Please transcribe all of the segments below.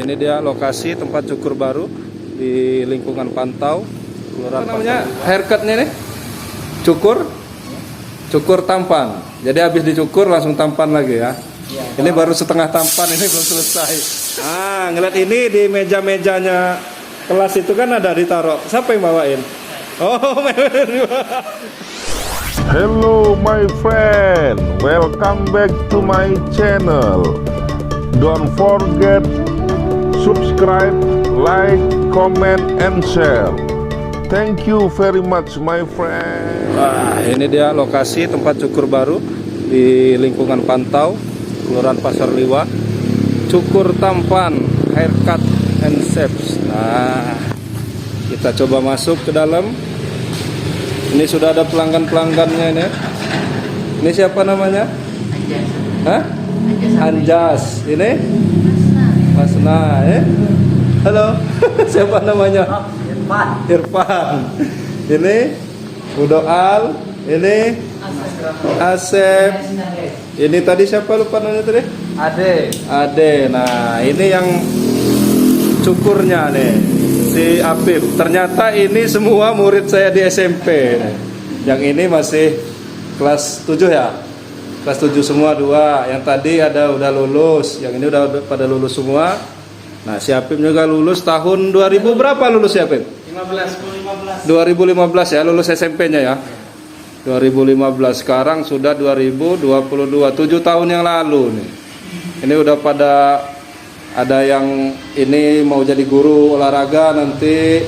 Ini dia lokasi tempat cukur baru di lingkungan Pantau, Kelurahan namanya haircutnya nih, cukur tampan. Jadi habis dicukur langsung tampan lagi ya. Ini baru setengah tampan, ini belum selesai. Ngeliat ini di meja-mejanya kelas itu kan ada ditaruh. Siapa yang bawain? Oh, Hello my friend, welcome back to my channel. Don't forget subscribe, like, comment, and share. Thank you very much my friend. Ini dia lokasi tempat cukur baru di lingkungan Pantau, Kelurahan Pasar Liwa. Cukur tampan, haircut and shapes. Kita coba masuk ke dalam. Ini sudah ada pelanggan-pelanggannya ini. Ini siapa namanya? Anjas. Ini? Masna. Halo. Siapa namanya? Irfan. Ini Udoal. Ini Asep. Ini tadi siapa lupa namanya tadi? Ade. Nah, ini yang cukurnya nih, si Apip. Ternyata ini semua murid saya di SMP. Yang ini masih kelas 7 ya. Kelas 7 semua dua. Yang tadi ada udah lulus, yang ini udah pada lulus semua. Nah, si Apip juga lulus tahun 2000 berapa lulus ya, Apip? 2015 ya, lulus SMP-nya ya. 2015, sekarang sudah 2022, 7 tahun yang lalu nih. Ini udah pada ada yang ini mau jadi guru olahraga nanti.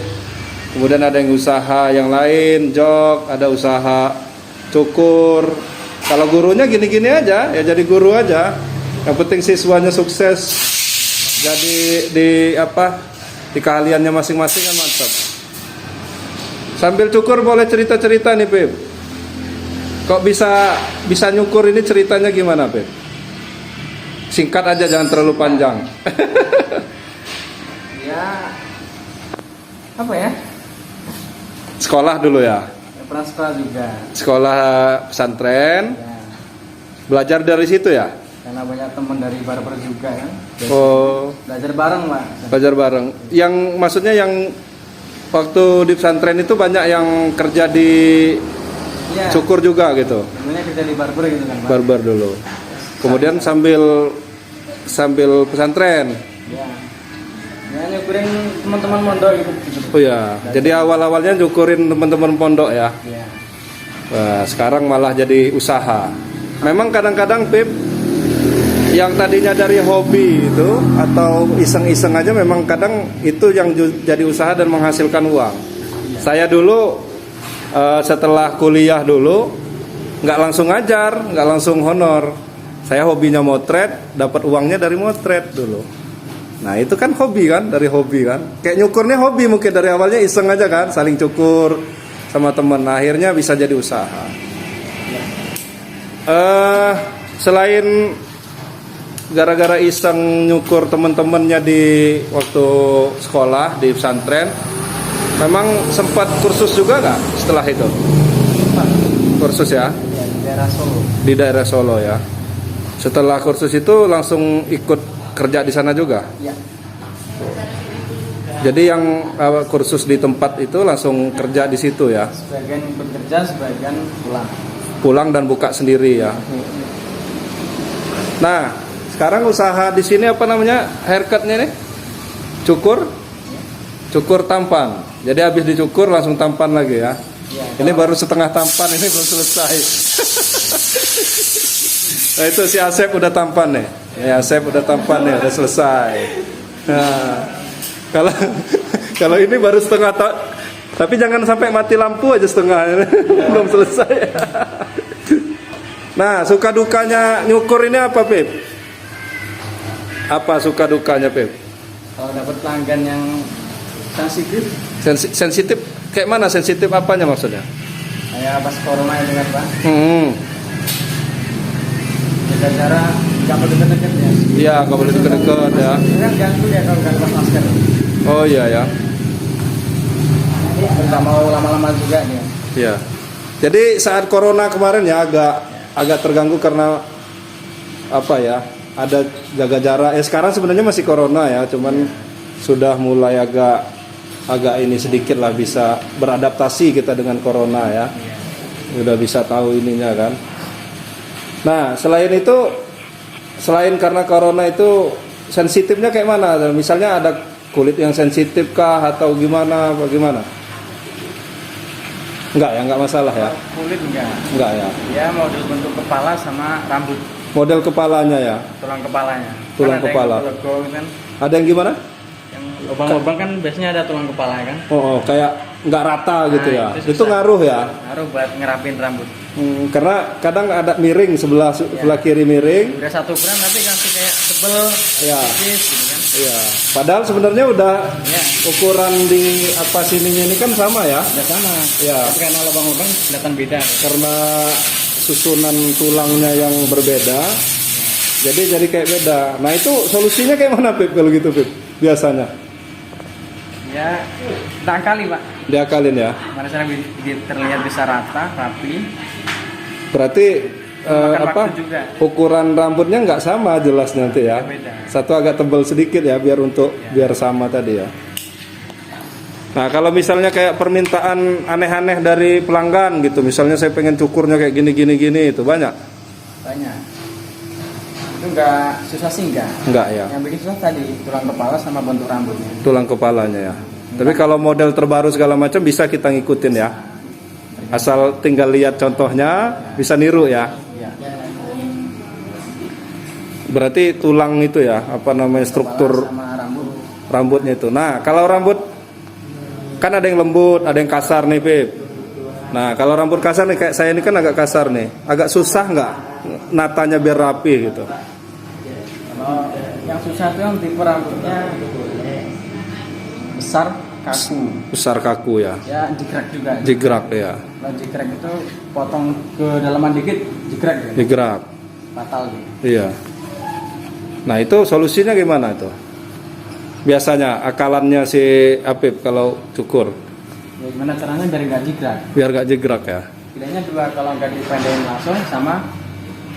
Kemudian ada yang usaha yang lain, jog, ada usaha cukur. Kalau gurunya gini-gini aja, ya jadi guru aja. Yang penting siswanya sukses. Jadi di keahliannya masing-masing kan mantap. Sambil cukur boleh cerita-cerita nih, Pip. Kok bisa nyukur ini ceritanya gimana, Pip? Singkat aja, jangan terlalu panjang. Ya, apa ya? Sekolah dulu ya? Pernah sekolah juga. Sekolah pesantren. Ya, Belajar dari situ ya? karena banyak teman dari barber juga kan. Jadi belajar bareng lah. Belajar bareng. Yang maksudnya yang waktu di pesantren itu banyak yang kerja di cukur juga gitu? Sebenarnya kerja di barber gitu kan, Pak. Barber dulu. Kemudian sambil pesantren. Ya, nyukurin teman-teman mondok gitu. Oh ya, jadi awal-awalnya nyukurin teman-teman pondok ya. Ya. Wah, sekarang malah jadi usaha. Memang kadang-kadang, Pip, yang tadinya dari hobi itu atau iseng-iseng aja, memang kadang itu yang jadi usaha dan menghasilkan uang. Saya dulu setelah kuliah dulu nggak langsung ngajar, nggak langsung honor. Saya hobinya motret, dapat uangnya dari motret dulu. Nah itu kan hobi kan, dari hobi kan. Kayak nyukurnya hobi mungkin dari awalnya iseng aja kan, saling cukur sama temen. Nah, akhirnya bisa jadi usaha. Selain gara-gara iseng nyukur temen-temennya di waktu sekolah di pesantren, memang sempat kursus juga nggak setelah itu? Kursus ya? Di daerah Solo. Di daerah Solo ya. Setelah kursus itu langsung ikut kerja di sana juga? Ya. Jadi yang kursus di tempat itu langsung kerja di situ ya? Sebagian ikut kerja, sebagian pulang. Pulang dan buka sendiri ya. Nah, sekarang usaha di sini apa namanya? Haircutnya nih? Cukur tampan. Jadi habis dicukur langsung tampan lagi ya. Ini baru setengah tampan, ini belum selesai. Nah, itu si Asep udah tampan nih. Ya, Asep udah tampan nih, udah selesai. Nah, kalau ini baru setengah tapi jangan sampai mati lampu aja setengah. Belum selesai. Nah, suka dukanya nyukur ini apa, Pip? Apa suka dukanya, Pip? Kalau dapat pelanggan yang sensitif, Sensitif kayak mana? Sensitif apanya maksudnya? kayak pas corona itu kan, Pak. Jaga jarak, nggak boleh deket-deket ya. Iya, nggak boleh deket-deket ya. Kan ganggu ya kalau nggak lepas masker. Oh iya ya. Nggak mau lama-lama juga dia. Iya. Jadi saat corona kemarin ya agak terganggu karena apa ya? ada jaga jarak. Sekarang sebenarnya masih corona ya, cuman sudah mulai agak ini sedikit lah bisa beradaptasi kita dengan corona ya. Udah bisa tahu ininya kan. Nah, selain karena corona itu sensitifnya kayak mana? Misalnya ada kulit yang sensitif kah atau gimana? Bagaimana? Enggak ya, enggak masalah ya. Kulit enggak. Enggak ya. Ya model bentuk kepala sama rambut. Model kepalanya ya. Tulang kepalanya. Tulang Kan ada kepala. yang logo kan. Ada yang gimana? Yang lubang-lubang kan biasanya ada tulang kepala kan. Oh, kayak nggak rata gitu ya. Itu Itu ngaruh ya. Ngaruh buat ngerapin rambut. Karena kadang ada miring sebelah kiri miring. Udah 1 gram tapi kasih kayak tebel. Ya. Tipis gitu kan. Iya. Padahal sebenarnya udah Ya. ukuran di apa sininya ini kan sama ya. Udah sama. Ya. Tapi karena lubang-lubang kelihatan beda. Karena susunan tulangnya yang berbeda. Jadi kayak beda. Nah, itu solusinya kayak mana, Pip, kalau gitu, Pip? Biasanya Ya, tak kali Pak. diakalin ya. Mana cara terlihat bisa rata, rapi. Berarti Makan apa? waktu juga. Ukuran rambutnya nggak sama jelas nanti ya. Beda. Satu agak tebal sedikit ya biar sama tadi ya. Nah, kalau misalnya kayak permintaan aneh-aneh dari pelanggan gitu, misalnya saya pengen cukurnya kayak gini itu banyak? Banyak. Itu enggak susah sih Enggak ya. Yang bikin susah tadi tulang kepala sama bentuk rambutnya. Tulang kepalanya ya. Tapi kalau model terbaru segala macam bisa kita ngikutin ya. Asal tinggal lihat contohnya bisa niru ya. Ya. Berarti tulang itu ya, apa namanya struktur Sama rambut. rambutnya itu. Nah, kalau rambut kan ada yang lembut, ada yang kasar nih, Pip. Nah, kalau rambut kasar nih kayak saya ini kan agak kasar nih. Agak susah nggak natanya biar rapi gitu? Kalau yang susah tuh yang tipe rambutnya besar, kaku. Besar kaku ya. Ya jigrak juga. Jigrak ya. Kalau jigrak itu potong ke dalaman dikit, jigrak ya. Jigrak. Fatal gitu. Iya. Nah, itu solusinya gimana itu? Biasanya akalannya si Apip kalau cukur Ya, gimana caranya biar nggak jigrak? biar gak jigrak ya. Bedanya dua, kalau nggak dipendekin langsung sama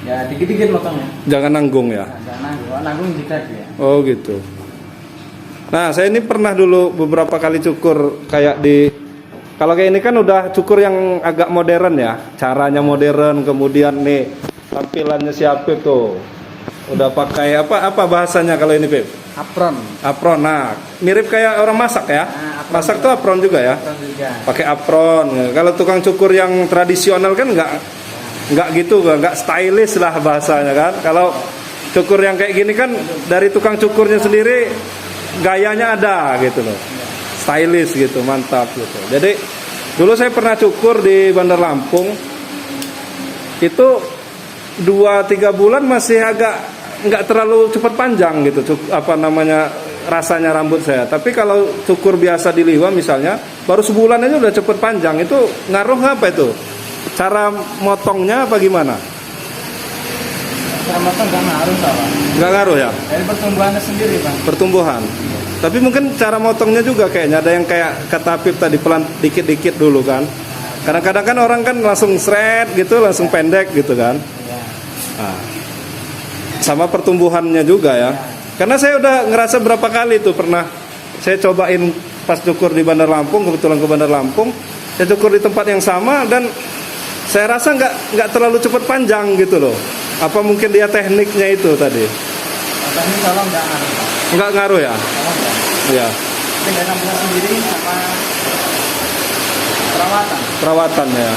ya dikit-dikit motongnya. Jangan nanggung ya. Nah, jangan nanggung jigrak ya. Oh gitu. Nah, saya ini pernah dulu beberapa kali cukur kayak kalau kayak ini kan udah cukur yang agak modern ya. Caranya modern, kemudian nih tampilannya si Apip tuh. Udah pakai apa bahasanya kalau ini, Pip? Apron. Apron. Nah, mirip kayak orang masak ya. Nah, apron Masak juga. tuh apron juga ya. Apron juga. Pakai apron. Kalau tukang cukur yang tradisional kan nggak gitu, nggak stylish lah bahasanya kan. Kalau cukur yang kayak gini kan dari tukang cukurnya sendiri gayanya ada gitu loh, stylish gitu, mantap gitu. Jadi dulu saya pernah cukur di Bandar Lampung itu 2-3 bulan masih agak nggak terlalu cepat panjang gitu, rasanya rambut saya. Tapi kalau cukur biasa di Liwa misalnya baru sebulan aja udah cepet panjang. Itu ngaruh apa itu? Cara motongnya apa gimana? Cara motong nggak ngaruh sama. Nggak ngaruh ya? Dari pertumbuhannya sendiri Bang. Pertumbuhan. Tapi mungkin cara motongnya juga kayaknya ada yang kayak kata Pip tadi, pelan dikit-dikit dulu kan. Kadang-kadang kan orang kan langsung seret gitu, langsung pendek gitu kan. Ya. Nah, sama pertumbuhannya juga ya. Karena saya udah ngerasa berapa kali tuh pernah saya cobain pas cukur di Bandar Lampung, kebetulan ke Bandar Lampung, saya cukur di tempat yang sama dan saya rasa nggak terlalu cepat panjang gitu loh. Apa mungkin dia tekniknya itu tadi? Tapi kalau nggak ngaruh. Nggak ngaruh ya? Kalau nggak. Iya. Mungkin dari rambutnya sendiri sama perawatan. Perawatan ya.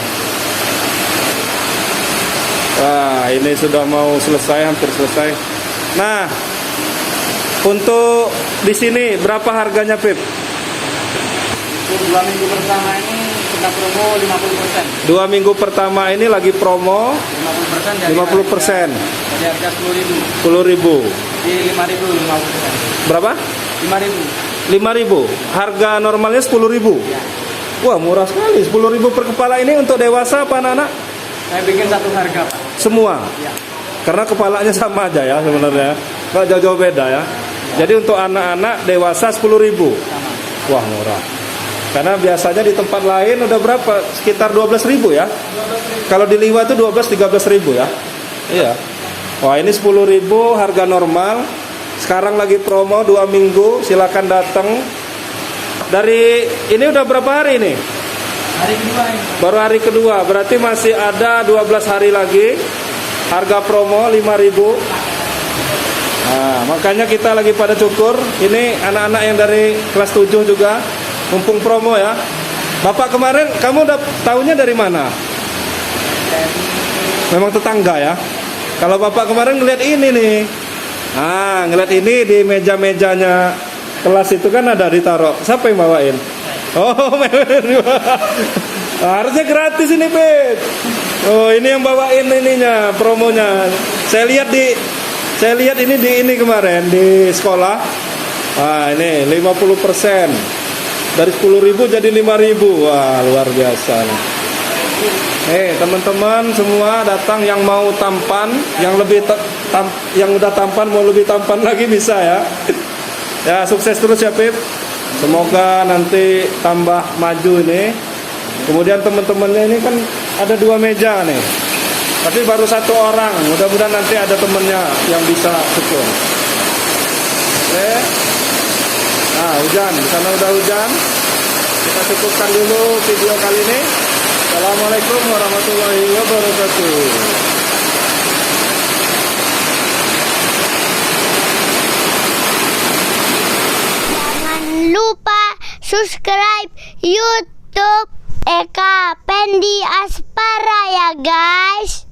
Wah, ini sudah mau selesai, hampir selesai. Nah, untuk di sini berapa harganya, Pip? Untuk 2 minggu pertama ini kita promo 50%. 2 minggu pertama ini lagi promo 50% dari 50%. Dari harga 10.000 10.000. di 5.000 50%. Berapa? 5.000. 5.000. Harga normalnya 10.000. Ya. Wah, murah sekali. 10.000 per kepala. Ini untuk dewasa apa anak-anak? Saya bikin satu harga Pak. Semua. Ya. Karena kepalanya sama aja ya sebenarnya. Nggak jauh-jauh beda ya. Jadi untuk anak-anak dewasa 10.000. Sama. Wah, murah. Karena biasanya di tempat lain udah berapa? Sekitar 12.000 ya. Kalau di Liwa itu 12-13.000 ya. Iya. Wah, ini 10.000 harga normal. Sekarang lagi promo 2 minggu, silakan datang. Dari ini udah berapa hari nih? Hari kedua ini. Baru hari kedua, berarti masih ada 12 hari lagi. Harga promo 5.000. Nah, makanya kita lagi pada cukur. Ini anak-anak yang dari kelas 7 juga, mumpung promo ya. Bapak kemarin kamu udah tahunya dari mana? Memang tetangga ya. Kalau bapak kemarin ngeliat ini nih, ngeliat ini di meja-mejanya kelas itu kan ada ditaruh. Siapa yang bawain? Oh, harusnya gratis ini, Pit. Oh, ini yang bawain ininya, promonya. Saya lihat ini di ini kemarin di sekolah. Ini 50%. Dari 10.000 jadi 5.000. Wah, luar biasa nih. Teman-teman semua datang yang mau tampan, yang yang udah tampan mau lebih tampan lagi bisa ya. Ya, sukses terus ya, Pip. Semoga nanti tambah maju ini. Kemudian teman-temannya ini kan ada 2 meja nih. Tapi baru 1 orang. Mudah-mudahan nanti ada temennya yang bisa cukur. Oke. Nah, hujan. Di sana udah hujan. Kita cukupkan dulu video kali ini. Assalamualaikum warahmatullahi wabarakatuh. Jangan lupa subscribe YouTube Eka Pendi Aspara ya guys.